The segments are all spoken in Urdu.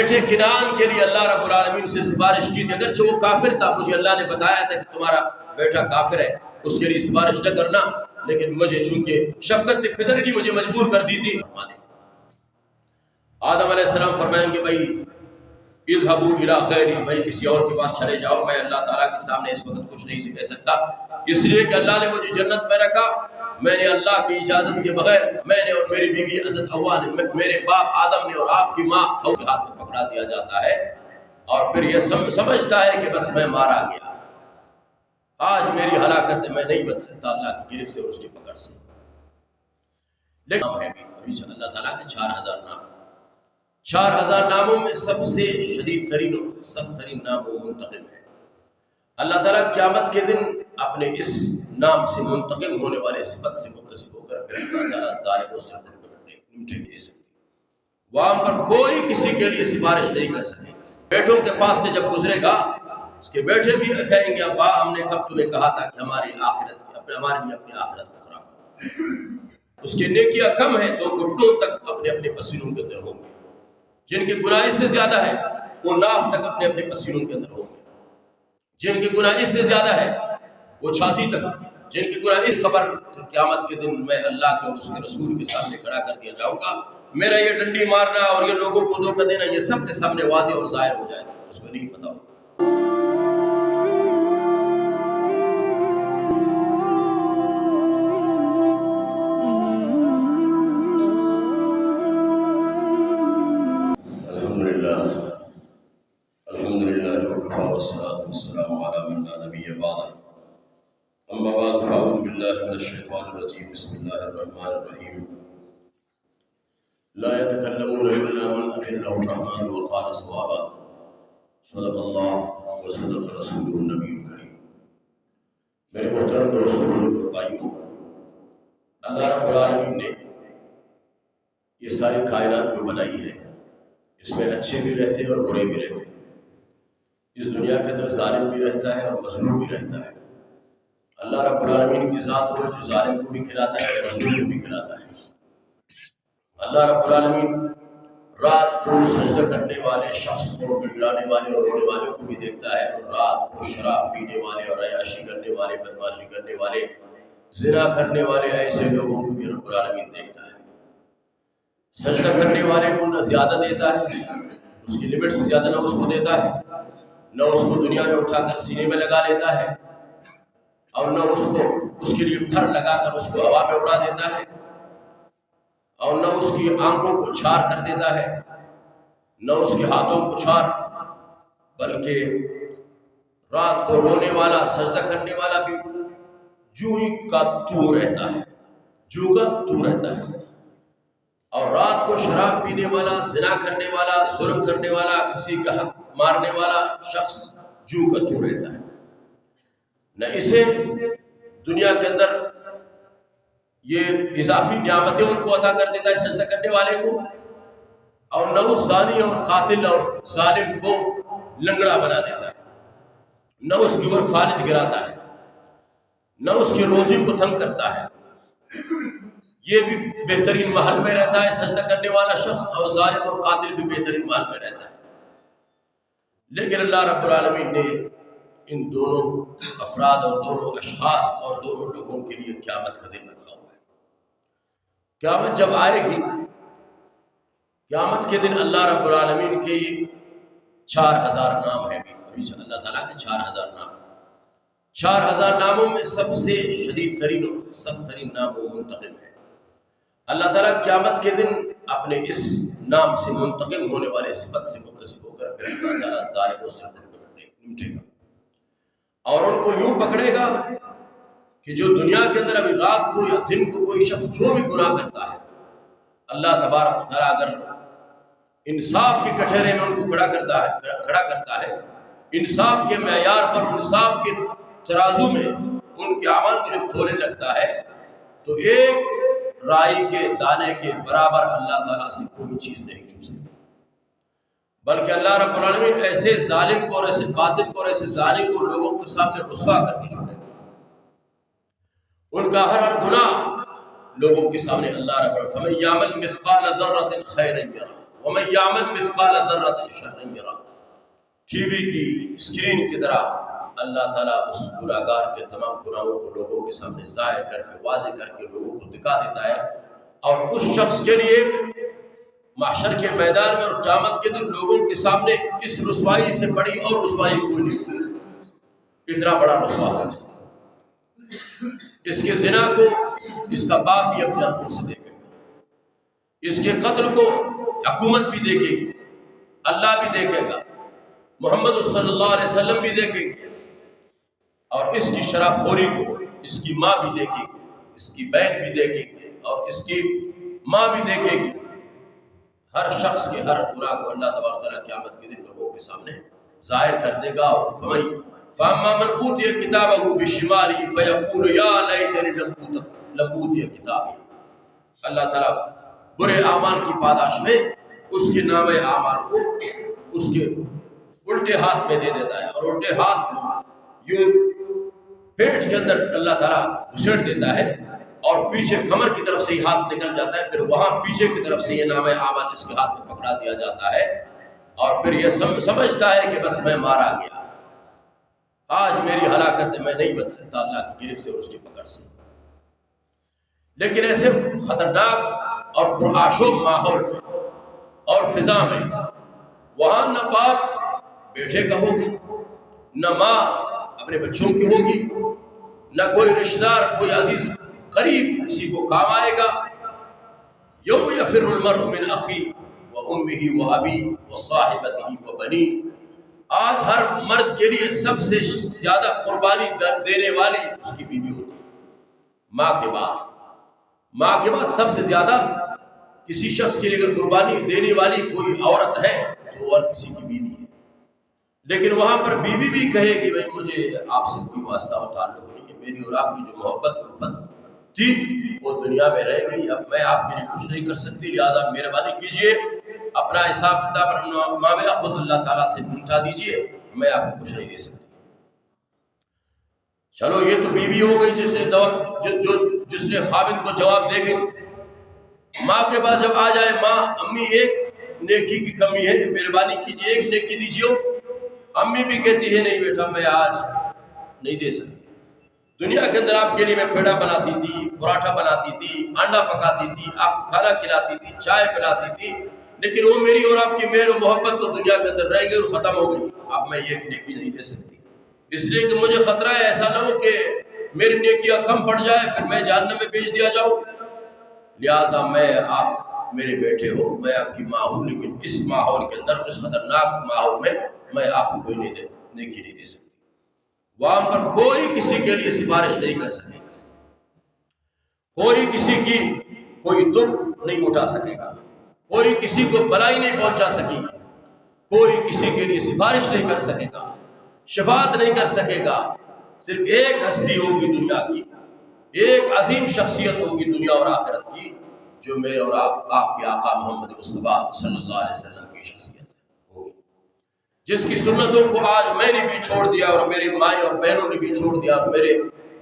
بیٹے کنعان کے لیے اللہ رب العالمین سے سفارش کی تھی، اگرچہ وہ کافر تھا، مجھے اللہ نے بتایا تھا کہ تمہارا بیٹا کافر ہے، اس کے لیے سفارش نہ کرنا، لیکن مجھے چونکہ شفقت پدر نے مجھے مجبور کر دی تھی۔ آدم علیہ السلام فرمائیں کہ بھائی اذهبوا الى غیری، بھائی کسی اور کے پاس چلے جاؤ، میں اللہ تعالیٰ کے سامنے اس وقت کچھ نہیں کہہ سکتا، اس لیے کہ اللہ نے مجھے جنت میں رکھا، میں نے اللہ کی اجازت کے بغیر، میں نے اور میری بیوی حضرت حوا نے، میرے باپ آدم نے اور آپ کی ماں حوا کے ہاتھ میں پکڑا دیا جاتا ہے، اور پھر یہ سمجھتا ہے کہ بس میں مارا گیا، آج میری ہلاکت ہے، میں نہیں بچ سکتا اللہ کی گرفت سے اور اس کی پکڑ سے۔ لیکن نام ہے بھی اللہ تعالیٰ کے 4000 نام، 4000 ناموں میں سب سے شدید ترین اور سخت ترین نام وہ منتقم ہے۔ اللہ تعالیٰ قیامت کے دن اپنے اس نام سے منتقم ہونے والے صفت سے متصف ہو کر پھر اللہ تعالیٰ ظالموں سے نمٹے دے سکتے، وہاں پر کوئی کسی کے لیے سفارش نہیں کر سکے گا۔ بیٹوں کے پاس سے جب گزرے گا، اس کے بیٹے بھی کہیں گے ابا ہم نے کب تمہیں کہا تھا کہ ہماری آخرت ہمارے لیے اپنی آخرت کا خراب کرو۔ اس کی نیکیاں کم ہیں تو گھٹنوں تک اپنے اپنے پسینوں کے اندر ہوں گے، جن کی گناہ اس سے زیادہ ہے وہ ناف تک اپنے اپنے پسینوں کے اندر ہوں گے، جن کی گناہ اس سے زیادہ ہے وہ چھاتی تک، جن کی گناہ اس خبر قیامت کے دن میں اللہ کے اور اس کے رسول کے سامنے کھڑا کر دیا جاؤں گا، میرا یہ ڈنڈی مارنا اور یہ لوگوں کو دھوکہ دینا یہ سب کے سامنے واضح اور ظاہر ہو جائے گا، اس کو نہیں پتا ہوگا۔ الحمدللہ وکفی والصلاة والسلام علی من لا نبی بعدہ، اما بعد فاعوذ باللہ من الشیطان الرجیم، بسم اللہ الرحمن الرحیم، لا يتكلمون الا من اذن له الرحمن وقال صوابا، صدق اللہ وصدق رسولہ النبی الکریم۔ میرے محترم دوستوں، بزرگوں، بھائیوں، اللہ رب العالمین نے یہ ساری کائنات جو بنائی ہے اس میں اچھے بھی رہتے ہیں اور برے بھی رہتے ہیں، اس دنیا کے اندر ظالم بھی رہتا ہے اور مظلوم بھی رہتا ہے۔ اللہ رب العالمین کی ذات وہ جو ظالم کو بھی کھلاتا ہے اور مظلوم کو بھی کھلاتا ہے۔ اللہ رب العالمین رات کو سجدہ کرنے والے شخص کو، گڑگڑانے والے اور رونے والے کو بھی دیکھتا ہے، اور رات کو شراب پینے والے اور عیاشی کرنے والے، بدماشی کرنے والے، زنا کرنے والے ایسے لوگوں کو بھی رب العالمین دیکھتا ہے۔ سجدہ کرنے والے کو نہ زیادہ دیتا ہے، اس کی لمٹ سے زیادہ نہ اس کو دیتا ہے، نہ اس کو دنیا میں اٹھا کر سینے میں لگا لیتا ہے، اور نہ اس کے لیے پھر لگا کر اس کو ہوا میں اڑا دیتا ہے، اور نہ اس کی آنکھوں کو چھار کر دیتا ہے، نہ اس کے ہاتھوں کو چھار، بلکہ رات کو رونے والا، سجدہ کرنے والا بھی جوئی کا تو رہتا ہے، جو کا تو رہتا ہے، اور رات کو شراب پینے والا، زنا کرنے والا، ظلم کرنے والا، کسی کا حق مارنے والا شخص جو کا تو رہتا ہے۔ نہ اسے دنیا کے اندر یہ اضافی نعمتیں ان کو عطا کر دیتا ہے سجدہ کرنے والے کو، اور نہ اس زانی اور قاتل اور ظالم کو لنگڑا بنا دیتا ہے، نہ اس کے اوپر فالج گراتا ہے، نہ اس کی روزی کو تنگ کرتا ہے۔ یہ بھی بہترین محل میں رہتا ہے سجدہ کرنے والا شخص، اور ظالم اور قاتل بھی بہترین محل میں رہتا ہے۔ لیکن اللہ رب العالمین نے ان دونوں افراد اور دونوں اشخاص اور دونوں لوگوں کے لیے قیامت کا دن رکھا ہوا ہے۔ قیامت جب آئے گی، قیامت کے دن اللہ رب العالمین کے 4000 نام ہیں، اللہ تعالیٰ کے 4000 نام ہیں۔ 4000 ناموں میں سب سے شدید ترین اور سخت ترین نام وہ منتقم ہے۔ اللہ تعالیٰ قیامت کے دن اپنے اس نام سے منتقم ہونے والے صفت سے متصف ہو کر پھر اللہ تعالیٰ ظالموں سے نمٹے گا، اور ان کو یوں پکڑے گا کہ جو دنیا کے اندر ابھی رات کو یا دن کو کوئی شخص جو بھی گناہ کرتا ہے، اللہ تبارک و تعالیٰ اگر انصاف کے کٹہرے میں ان کو کھڑا کرتا ہے، انصاف کے معیار پر، انصاف کے ترازو میں ان کے اعمال کو جب تولنے لگتا ہے تو ایک رائی کے دانے کے برابر اللہ تعالیٰ سے کوئی چیز نہیں چھو سکتی، بلکہ اللہ رب العالمین ایسے ظالم کو اور ایسے قاتل کو اور ایسے زانی کو لوگوں کے سامنے رسوا کر کے چھوڑے گا۔ ان کا ہر گناہ لوگوں کے سامنے اللہ رب العالمین فَمَن يَعْمَلْ مِثْقَالَ ذَرَّةٍ خَيْرًا يَرَهُ وَمَن يَعْمَلْ مِثْقَالَ ذَرَّةٍ شَرًّا يَرَهُ۔ ٹی وی کی اسکرین کی طرح اللہ تعالیٰ اس گناہگار کے تمام گناہوں کو لوگوں کے سامنے ظاہر کر کے واضح کر کے لوگوں کو دکھا دیتا ہے، اور اس شخص کے لیے محشر کے میدان میں اور قیامت کے دن لوگوں کے سامنے اس رسوائی سے بڑی اور رسوائی کوئی نہیں، اتنا بڑا رسوا ہے۔ اس کے زنا کو اس کا باپ بھی اپنے آنکھوں سے دیکھے گا، اس کے قتل کو حکومت بھی دیکھے گی، اللہ بھی دیکھے گا، محمد صلی اللہ علیہ وسلم بھی دیکھے گی، اور اس کی شراب خوری کو اس کی ماں بھی دیکھے گی، اس کی بہن بھی دیکھے گی، اور اس کی ماں بھی دیکھے گی۔ ہر شخص کے ہر گناہ کو اللہ تبارک تعالیٰ قیامت کے دن لوگوں کے سامنے ظاہر کر دے گا۔ اور فَأَمَّا مَنْ أُوتِيَ كِتَابَهُ بِالشِّمَالِ فَيَقُولُ يَا لَيْتَنِي لَمْ أُوتِيَ كِتَابِيَهْ۔ اللہ تعالیٰ برے اعمال کی پاداش میں اس کے نام اعمال کو اس کے الٹے ہاتھ میں دے دیتا ہے، اور الٹے ہاتھ کو یوں پیٹ کے اندر اللہ تعالیٰ گھسیٹ دیتا ہے، اور پیچھے کمر کی طرف سے ہی ہاتھ نکل جاتا ہے، پھر وہاں پیچھے کی طرف سے یہ نام اعمال اس کے ہاتھ میں پکڑا دیا جاتا ہے، اور پھر یہ سمجھتا ہے کہ بس میں مارا گیا، آج میری ہلاکت ہے، میں نہیں بچ سکتا اللہ کی گرفت سے اور اس کی پکڑ سے۔ لیکن ایسے خطرناک اور پرآشوب ماحول میں اور فضا میں وہاں نہ باپ بیٹے کا ہوگی، نہ ماں اپنے بچوں کی ہوگی، نہ کوئی رشتہ دار، کوئی عزیز قریب کسی کو کام آئے گا۔ یوم یفر المرء من اخیہ وامہ وابیہ وصاحبتہ وبنیہ۔ آج ہر مرد کے لیے سب سے زیادہ قربانی دینے والی اس کی بیوی ہوتی ہے، ماں کے بعد سب سے زیادہ کسی شخص کے لیے اگر قربانی دینے والی کوئی عورت ہے تو اور کسی کی بیوی ہے۔ لیکن وہاں پر بیوی بھی کہے گی بھائی مجھے آپ سے کوئی واسطہ اور تعلق نہیں ہے، میری اور آپ کی جو محبت الفت تھی وہ دنیا میں رہ گئی، اب میں آپ کے لیے کچھ نہیں کر سکتی، لہٰذا مہربانی کیجئے اپنا حساب کتاب اور معاملہ خود اللہ تعالیٰ سے پہنچا دیجئے، میں آپ کو کچھ نہیں دے سکتی۔ چلو یہ تو بیوی ہو گئی جس نے خاوند کو جواب دے گئی۔ ماں کے پاس جب آ جائے ماں، امی ایک نیکی کی کمی ہے، مہربانی کیجئے ایک نیکی دیجئے، امی بھی کہتی ہے نہیں بیٹا میں آج نہیں دے سکتی۔ دنیا کے اندر آپ کے لیے میں پیڑا بناتی تھی، پراٹھا بناتی تھی، انڈا پکاتی تھی، آپ کو کھانا کھلاتی تھی، چائے پلاتی تھی، لیکن وہ میری اور آپ کی مہر و محبت تو دنیا کے اندر رہ گئی اور ختم ہو گئی، اب میں یہ نیکی نہیں دے سکتی، اس لیے کہ مجھے خطرہ ہے ایسا نہ ہو کہ میری نیکیاں کم پڑ جائے پھر میں جہنم میں بھیج دیا جاؤں، لہٰذا میں آپ میرے بیٹے ہو، میں آپ کی ماں ہوں، لیکن اس ماحول کے اندر، اس خطرناک ماحول میں آپ کو کوئی نیکی نہیں دے سکتی۔ وہاں پر کوئی کسی کے لیے سفارش نہیں کر سکے گا، کوئی کسی کی کوئی دکھ نہیں اٹھا سکے گا، کوئی کسی کو بلائی نہیں پہنچا سکے گی، کوئی کسی کے لیے سفارش نہیں کر سکے گا، شفاعت نہیں کر سکے گا۔ صرف ایک ہستی ہوگی دنیا کی، ایک عظیم شخصیت ہوگی دنیا اور آخرت کی، جو میرے اور آپ کے آقا محمد مصطفیٰ صلی اللہ علیہ وسلم کی شخصیت ہوگی، جس کی سنتوں کو آج میں نے بھی چھوڑ دیا اور میری مائیں اور بہنوں نے بھی چھوڑ دیا اور میرے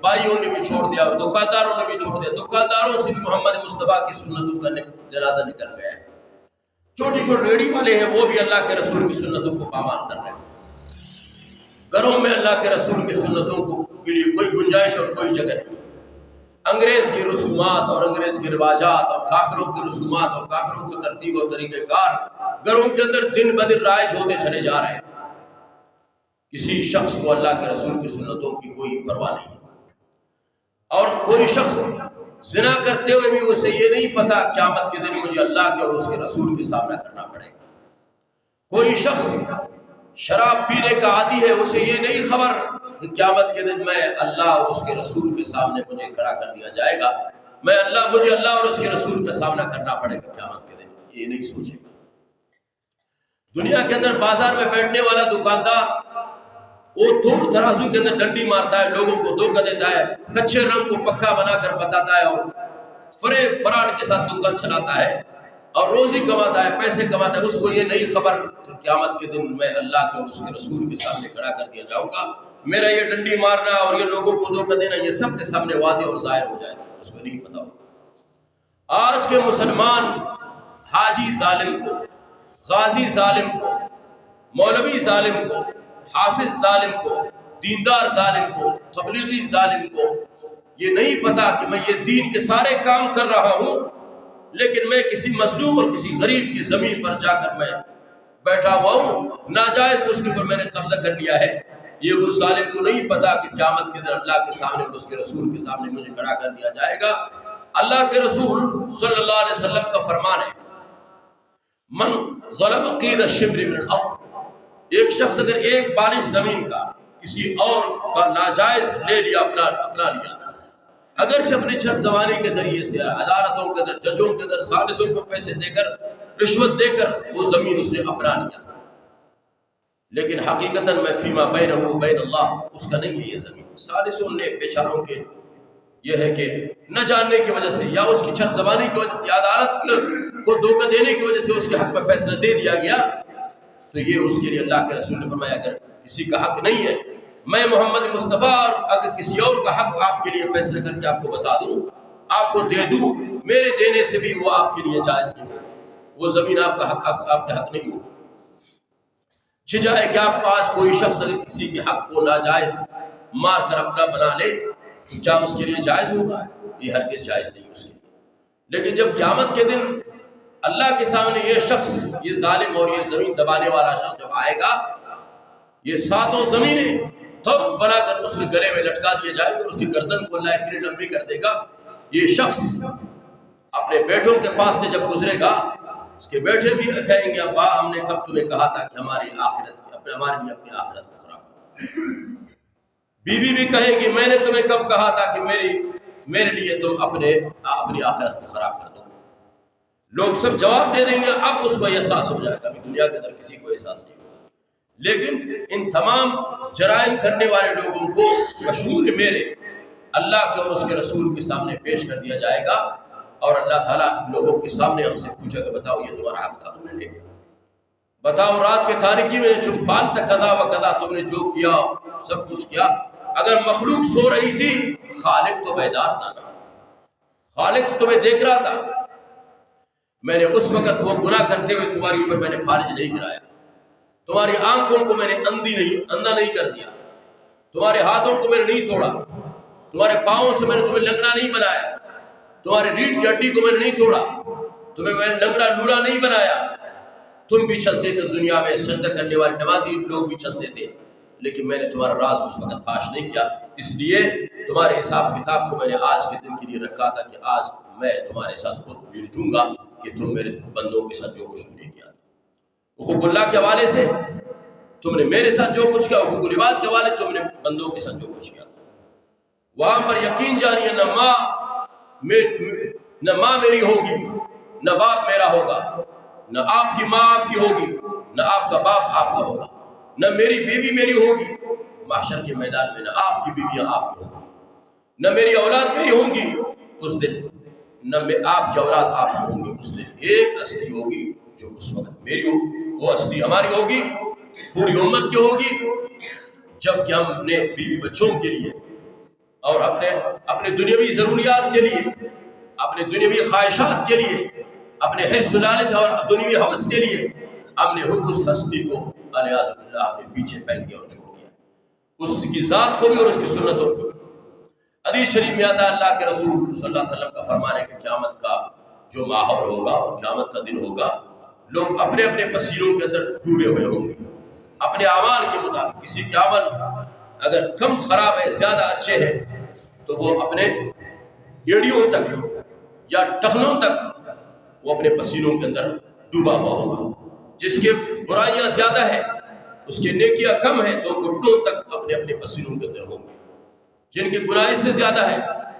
بھائیوں نے بھی چھوڑ دیا اور دکانداروں نے بھی چھوڑ دیا۔ دکانداروں سے بھی محمد مصطفیٰ کی سنتوں کا جنازہ نکل گیا ہے، چھوٹے چھوٹے ریڑھی والے ہیں وہ بھی اللہ کے رسول کی سنتوں کو پامال کر رہے ہیں۔ گھروں میں اللہ کے رسول کی سنتوں کے لیے کوئی گنجائش اور کوئی جگہ نہیں۔ انگریز کی رسومات اور انگریز کے رواجات اور کافروں کی رسومات اور کافروں کی ترتیب اور طریقہ کار گھروں کے اندر دن بدن رائج ہوتے چلے جا رہے ہیں۔ کسی شخص کو اللہ کے رسول کی سنتوں کی کوئی پرواہ نہیں، اور کوئی شخص زنا کرتے ہوئے بھی اسے یہ نہیں پتا قیامت کے دن مجھے اللہ کے اور اس کے رسول کا سامنا کرنا پڑے گا۔ کوئی شخص شراب پینے کا عادی ہے، اسے یہ نہیں خبر کہ قیامت کے دن میں اللہ اور اس کے رسول کے سامنے مجھے کھڑا کر دیا جائے گا، مجھے اللہ اور اس کے رسول کا سامنا کرنا پڑے گا قیامت کے دن، یہ نہیں سوچے گا۔ دنیا کے اندر بازار میں بیٹھنے والا دکاندار وہ توڑ ترازو کے اندر ڈنڈی مارتا ہے، لوگوں کو دھوکہ دیتا ہے، کچے رنگ کو پکا بنا کر بتاتا ہے اور فریب فراڈ کے ساتھ دکان چلاتا ہے اور روزی کماتا ہے، پیسے کماتا ہے، اس کو یہ نہیں خبر کہ قیامت کے دن میں اللہ کے اور اس کے رسول کے سامنے کھڑا کر دیا جاؤں گا، میرا یہ ڈنڈی مارنا اور یہ لوگوں کو دھوکہ دینا یہ سب کے سامنے واضح اور ظاہر ہو جائے گا، اس کو نہیں پتا ہوگا۔ آج کے مسلمان حاجی ظالم کو غازی ظالم کو، مولوی ظالم کو، حافظ ظالم کو، دیندار ظالم کو، تبلیغی ظالم کو یہ نہیں پتا کہ میں یہ دین کے سارے کام کر رہا ہوں، لیکن میں کسی مظلوم اور کسی غریب کی زمین پر جا کر میں بیٹھا ہوا ہوں، ناجائز اس کے اوپر میں نے قبضہ کر لیا ہے۔ یہ اس ظالم کو نہیں پتا کہ قیامت کے دن اللہ کے سامنے اور اس کے رسول کے سامنے مجھے کھڑا کر دیا جائے گا۔ اللہ کے رسول صلی اللہ علیہ وسلم کا فرمان ہے، من ظلم قید شبر من الارض، ایک شخص اگر ایک بالش زمین کا کسی اور کا ناجائز لے لیا، اپنا لیا، اگرچہ اپنے چھت زمانی کے ذریعے سے، عدالتوں کے اندر، ججوں کے اندر، سالسوں کو پیسے دے کر، رشوت دے کر وہ زمین اس نے اپنا لیا، لیکن حقیقتاً میں فیما بینہ و بین اللہ، اس کا نہیں ہے یہ زمین۔ سالسوں نے بیچاروں کے یہ ہے کہ نہ جاننے کی وجہ سے، یا اس کی چھت زمانی کی وجہ سے، یا عدالت کو دھوکہ دینے کی وجہ سے اس کے حق میں فیصلہ دے دیا گیا، تو یہ اس کے لیے اللہ کے رسول نے فرمایا اگر کسی کا حق نہیں ہے، میں محمد مصطفیٰ اور اگر کسی اور کا حق آپ کے لیے فیصلہ کر کے آپ کو بتا دوں، آپ کو دے دوں، میرے دینے سے بھی وہ آپ کے لیے جائز نہیں ہوگا، وہ زمین آپ کا حق، آپ کا حق نہیں ہوگا۔ جائے کہ آپ کو آج کوئی شخص اگر کسی کے حق کو ناجائز مار کر اپنا بنا لے تو کیا اس کے لیے جائز ہوگا؟ یہ ہرگز جائز نہیں اس کے لیے۔ لیکن جب قیامت کے دن اللہ کے سامنے یہ شخص، یہ ظالم اور یہ زمین دبانے والا شخص جب آئے گا، یہ ساتوں زمینیں طبق بنا کر اس کے گلے میں لٹکا دیے جائے گا، اس کی گردن کو اللہ اتنی لمبی کر دے گا، یہ شخص اپنے بیٹوں کے پاس سے جب گزرے گا، اس کے بیٹے بھی کہیں گے ابا ہم نے کب تمہیں کہا تھا کہ ہماری آخرت ہمارے لیے اپنی آخرت کا خراب کرو۔ بیوی بھی کہے گی میں نے تمہیں کب کہا تھا کہ میرے لیے تم اپنی آخرت کو خراب کر دو۔ لوگ سب جواب دے دیں گے، اب اس کو احساس ہو جائے گا، ابھی دنیا کے اندر کسی کو احساس نہیں ہوگا، لیکن ان تمام جرائم کرنے والے لوگوں کو بشمول میرے اللہ کے اور اس کے رسول کے سامنے پیش کر دیا جائے گا، اور اللہ تعالیٰ لوگوں کے سامنے ہم سے پوچھے گا بتاؤ یہ تمہارا حق تھا، تم نے لے لیا، بتاؤ رات کے تاریکی میں چمفان تک قضا و قضا تم نے جو کیا سب کچھ کیا۔ اگر مخلوق سو رہی تھی، خالق تو بیدار تھا نا، خالق تمہیں دیکھ رہا تھا۔ میں نے اس وقت وہ گناہ کرتے ہوئے تمہاری اوپر میں نے فارج نہیں کرایا، تمہاری آنکھوں کو میں نے اندھا نہیں کر دیا، تمہارے ہاتھوں کو میں نے نہیں توڑا، تمہارے پاؤں سے میں نے تمہیں لنگڑا نہیں بنایا، تمہارے ریڑھ کی ہڈی کو میں نے نہیں توڑا، تمہیں میں نے لنگڑا لولا نہیں بنایا۔ تم بھی چلتے تھے دنیا میں، سجدہ کرنے والے نمازی لوگ بھی چلتے تھے، لیکن میں نے تمہارا راز اس وقت فاش نہیں کیا، اس لیے تمہارے حساب کتاب کو میں نے آج کے دن کے لیے رکھا تھا کہ آج میں تمہارے ساتھ خود بھیجوں گا کہ تم میرے بندوں کے ساتھ جو کچھ نہیں کیا۔ حقوق اللہ کے حوالے سے تم نے میرے ساتھ جو کچھ کیا، حقوق العباد کے حوالے تم نے بندوں کے ساتھ جو کچھ کیا، وہاں پر یقین جانیے نہ ماں میری ہوگی، نہ باپ میرا ہوگا، نہ آپ کی ماں آپ کی ہوگی، نہ آپ کا باپ آپ کا ہوگا، نہ میری بیوی میری ہوگی محشر کے میدان میں، نہ آپ کی بیویاں آپ کی ہوں گی، نہ میری اولاد میری ہوں گی اس دن، نہ آپ کی اولاد آپ کی ہوں گی اس دن۔ ایک ہستی ہوگی جو اس وقت میری ہوگی، وہ ہستی ہماری ہوگی، پوری امت کی ہوگی، جب کہ ہم نے بیوی بچوں کے لیے اور اپنے دنیاوی ضروریات کے لیے، اپنے دنیاوی خواہشات کے لیے، اپنے حرص و لالچ اور دنیاوی حوث کے لیے ہم نے اس ہستی کو الیاذ باللہ اپنے پیچھے پھینک دیا اور چھوڑ دیا، اس کی ذات کو بھی اور اس کی سنتوں کو بھی۔ حدیث شریف میں آتا ہے اللہ کے رسول صلی اللہ علیہ وسلم کا فرمان ہے کہ قیامت کا جو ماحول ہوگا اور قیامت کا دن ہوگا، لوگ اپنے اپنے پسینوں کے اندر ڈوبے ہوئے ہوں گے، اپنے اعمال کے مطابق۔ کسی کے عمل اگر کم خراب ہے، زیادہ اچھے ہیں، تو وہ اپنے ایڑیوں تک یا ٹخنوں تک وہ اپنے پسینوں کے اندر ڈوبا ہوا ہوگا۔ جس کے برائیاں زیادہ ہیں، اس کے نیکیاں کم ہیں، تو گھٹنوں تک اپنے اپنے پسینوں کے اندر ہوں گے۔ جن کے گناہ اس سے زیادہ ہے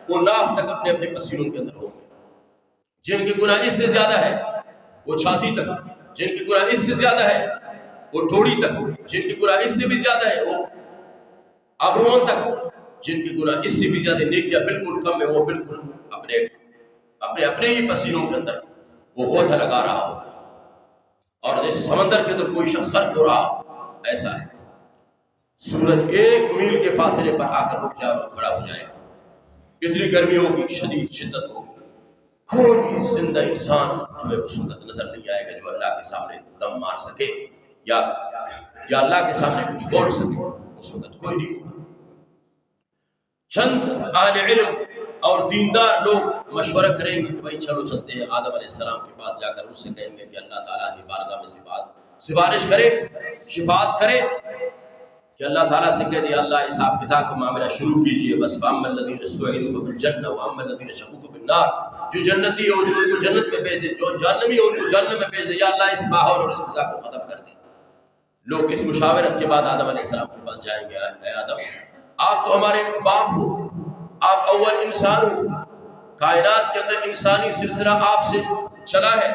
وہ ناف تک اپنے اپنے پسینوں کے اندر ہوں گے۔ جن کے گناہ اس سے زیادہ ہے وہ چھاتی تک، جن کے گناہ اس سے زیادہ ہے وہ ٹھوڑی تک، جن کے گناہ اس سے بھی زیادہ ہے وہ ابروؤں تک، جن کے گناہ اس سے بھی زیادہ نیکیاں بالکل کم ہے، وہ بالکل اپنے ہی پسینوں کے اندر وہ ہوتا لگا رہا ہوگا۔ اور جیسے سمندر کے اندر کوئی شخص غرق ہو رہا، ایسا ہے سورج 1 میل کے فاصلے پر آ کر رک جائے اور کھڑا ہو جائے گا، اتنی گرمی ہوگی، شدید شدت ہوگی، کوئی زندہ انسان تمہیں اس وقت نظر نہیں آئے گا جو اللہ کے سامنے دم مار سکے یا اللہ کے سامنے کچھ بول سکے، اس وقت کوئی نہیں ہوگا۔ چند اہل علم اور دیندار لوگ مشورہ کریں گے کہ بھائی چلو چلتے ہیں آدم علیہ السلام کے پاس، جا کر ان سے کہیں گے کہ اللہ تعالیٰ کی بارگاہ میں سفارش کرے، شفاعت کرے، کہ اللہ تعالیٰ سے کہہ دیا اللہ حساب کتاب کا معاملہ شروع کیجئے، بس فَأَمَّا الَّذِينَ سُعِدُوا فَفِي الْجَنَّةِ وَأَمَّا الَّذِينَ شَقُوا فَفِي النَّارِ، جو جنتی ہو جو ان کو جنت میں بھیج دے، جو جہنمی ہو ان کو جہنم میں بھیج دے، یا اللہ اس ماحول اور اس فضا کو ختم کر دے۔ لوگ اس مشاورت کے بعد آدم علیہ السلام کے پاس جائیں گے، اے آدم آپ تو ہمارے باپ ہو، آپ اول انسان ہو، کائنات کے اندر انسانی سلسلہ آپ سے چلا ہے،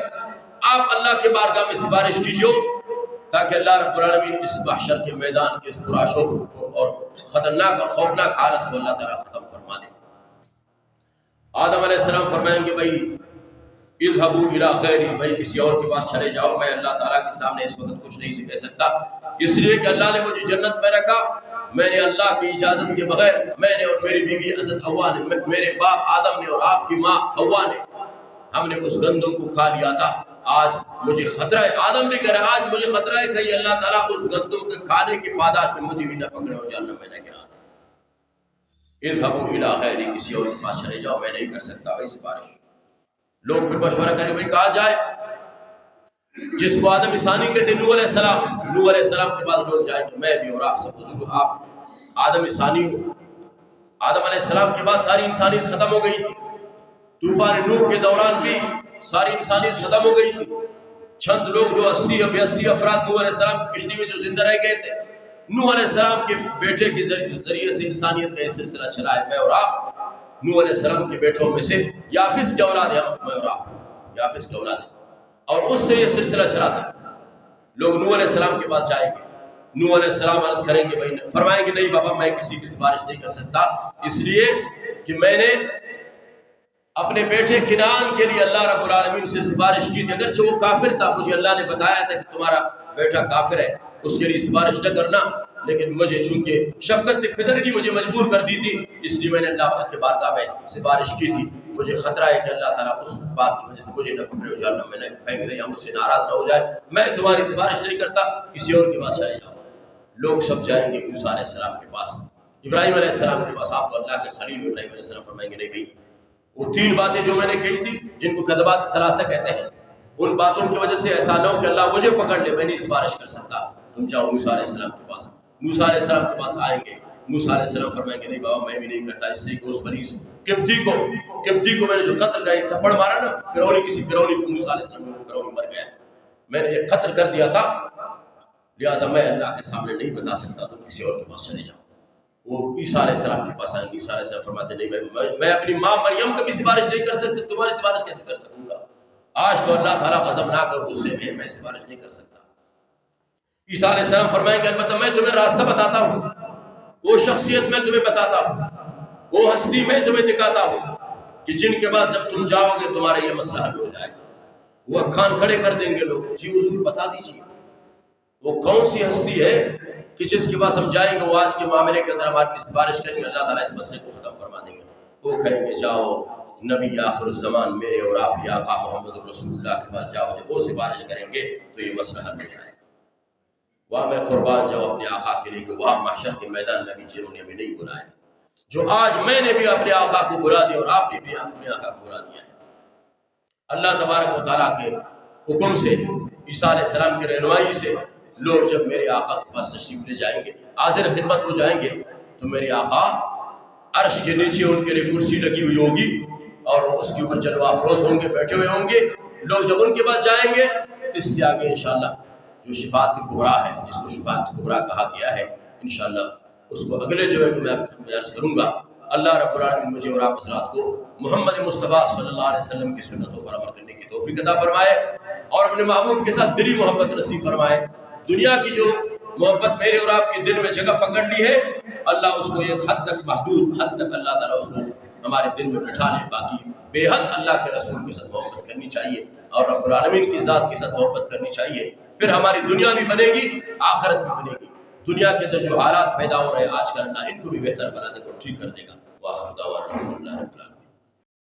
آپ اللہ کے بارگاہ میں سفارش کیجیے تاکہ اللہ رب العالمین اس محشر کے میدان کے اس پراشوب اور خطرناک اور خوفناک حالت کو اللہ تعالیٰ ختم فرما دے۔ آدم علیہ السلام فرمائیں گے بھائی اذهبوا الى غیری، بھائی کسی اور کے پاس چلے جاؤ، میں اللہ تعالیٰ کے سامنے اس وقت کچھ نہیں سے کہہ سکتا، اس لیے کہ اللہ نے مجھے جنت میں رکھا، میں نے اللہ کی اجازت کے بغیر، میں نے اور میری بیوی حضرت حوا نے، میرے باپ آدم نے اور آپ کی ماں حوا نے، ہم نے اس گندم کو کھا لیا تھا، آج مجھے خطرہ ہے، آدم بھی کہہ رہا ہے آج مجھے خطرہ ہے کہ اللہ تعالیٰ اس گندم کے کھانے کے پاداش میں مجھے بھی نہ پکڑے اور جہنم میں نہ گرا دے۔ اذهبوا الى غیری، کسی اور کے پاس چلے جاؤ، میں نہیں کر سکتا بھائی سفارش۔ لوگ پھر مشورہ کریں بھائی کہا جائے، جس کو آدم ثانی کہتے نوح علیہ السلام، نوح علیہ السلام کے بعد لوگ جائیں کہ میں بھی اور آپ سب حضور آپ آدم ثانی ہو۔ آدم علیہ السلام کے بعد ساری انسانیت ختم ہو گئی تھی، طوفان نوح کے دوران بھی ساری انسانیت ختم ہو گئی تھی، چند لوگ جو 80 افراد نوح علیہ السلام کی کشتی میں جو زندہ رہ گئے تھے، نوح علیہ السلام کے بیٹے کے ذریعے سے انسانیت کا یہ سلسلہ چلا ہے۔ میں اور آپ نوح علیہ السلام کے بیٹوں میں سے یافس کے اولاد ہیں، میں اور آپ یافس کے اولاد ہیں، اور اس سے یہ سلسلہ چلا تھا۔ لوگ نوح علیہ السلام کے پاس جائیں گے، نوح علیہ السلام عرض کریں گے بھائی، فرمائیں گے نہیں بابا میں کسی کی سفارش نہیں کر سکتا، اس لیے کہ میں نے اپنے بیٹے کنعان کے لیے اللہ رب العالمین سے سفارش کی تھی، اگرچہ وہ کافر تھا، مجھے اللہ نے بتایا تھا کہ تمہارا بیٹا کافر ہے، اس کے لیے سفارش نہ کرنا، لیکن مجھے چونکہ شفقت پدر نے مجھے مجبور کر دی تھی، اس لیے میں نے اللہ کے بارگاہ میں سفارش کی تھی۔ مجھے خطرہ ہے کہ اللہ تعالیٰ اس بات کی وجہ سے مجھے نہ پکڑے جہنم میں نہ پھینک دے یا مجھ سے ناراض نہ ہو جائے، میں تمہاری سفارش نہیں کرتا، کسی اور کے پاس چلے جاؤ۔ لوگ سب جائیں گے موسیٰ علیہ السلام کے پاس، ابراہیم علیہ السلام کے پاس، آپ تو اللہ کے خلیل ابراہیم علیہ السلام، فرمائیں گے نہیں بھائی وہ 3 باتیں جو میں نے کہی تھی جن کو کذبات ثلاثہ کہتے ہیں، ان باتوں کی وجہ سے ایسا نہ ہو کہ اللہ مجھے پکڑ لے، میں نہیں سفارش کر سکتا، تم جاؤ موسیٰ علیہ السلام کے پاس۔ موسیٰ علیہ السلام کے پاس آئیں گے، موسیٰ علیہ السلام فرمائیں گے نہیں بابا میں بھی نہیں کرتا، اس لیے کہ اس بنی قبطی کو میں نے جو قتل کیا، تھپڑ مارا نا فرعونی کو، موسیٰ علیہ السلام نے فرعونی مر گیا، میں نے یہ قتل کر دیا تھا، لہٰذا میں اللہ کے سامنے نہیں بتا سکتا، تم کسی اور کے پاس چلے جاؤ۔ وہ عیسیٰ علیہ السلام کے پاس آئیں گے، عیسیٰ علیہ السلام فرماتے نہیں میں اپنی ماں مریم کا بھی سفارش نہیں کر سکتا، تمہاری سفارش کیسے کر سکوں گا، آج تو اللہ تعالیٰ غضبناک اور غصے میں سفارش نہیں کر سکتا۔ عیسیٰ علیہ السلام فرمائیں گے البتہ میں تمہیں راستہ بتاتا ہوں، وہ شخصیت میں تمہیں بتاتا ہوں، وہ ہستی میں تمہیں دکھاتا ہوں کہ جن کے پاس جب تم جاؤ گے تمہارا یہ مسئلہ حل ہو جائے گا۔ وہ کھان کھڑے کر دیں گے لوگ، جی حضور بتا دیجیے وہ کون سی ہستی ہے کہ جس کے پاس ہم جائیں گے وہ آج کے معاملے کے اندر ہماری سفارش کریں گے، اللہ تعالیٰ اس مسئلے کو ختم فرما دیں گے۔ وہ کہیں گے جاؤ نبی آخر الزمان میرے اور آپ کے آقا محمد رسول اللہ کے پاس جاؤ، جب وہ سفارش کریں گے تو یہ مسئلہ حل ہو جائے گا۔ وہاں میں قربان جاؤ اپنے آقا کے لیے کہ وہاں محشر کے میدان نبی جنہوں نے ہمیں نہیں بلائے، جو آج میں نے بھی اپنے آقا کو بلا دیا اور آپ نے بھی اپنے آقا کو بلا دیا ہے۔ اللہ تبارک و تعالیٰ کے حکم سے، عیسیٰ علیہ السلام کی رہنمائی سے لوگ جب میرے آقا کے پاس تشریف لے جائیں گے، حاضر خدمت ہو جائیں گے، تو میرے آقا عرش کے نیچے ان کے لیے کرسی لگی ہوئی ہوگی اور اس کے اوپر جلوہ افروز ہوں گے، بیٹھے ہوئے ہوں گے۔ لوگ جب ان کے پاس جائیں گے، اس سے آگے انشاءاللہ جو شفاعت کبریٰ ہے، جس کو شفاعت کبریٰ کہا گیا ہے، انشاءاللہ اس کو اگلے جو ہے تو میں عرض کروں گا۔ اللہ رب العالمین مجھے اور آپ حضرات کو محمد مصطفیٰ صلی اللہ علیہ وسلم کی سنتوں پر عمل کرنے کی توفیق عطا فرمائے اور اپنے محبوب کے ساتھ دلی محبت نصیب فرمائے۔ دنیا کی جو محبت میرے اور آپ کے دل میں جگہ پکڑ لی ہے، اللہ اس کو ایک حد تک، محدود حد تک اللہ تعالیٰ اس کو ہمارے دل میں بٹھا لے، باقی بے حد اللہ کے رسول کے ساتھ محبت کرنی چاہیے اور رب العالمین کی ذات کے ساتھ محبت کرنی چاہیے، پھر ہماری دنیا بھی بنے گی، آخرت بھی بنے گی۔ دنیا کے اندر جو حالات پیدا ہو رہے ہیں آج کل، اللہ ان کو بھی بہتر بنا دے گا، ٹھیک کر دے گا۔ وآخر دعوانا الحمدللہ رب العالمین۔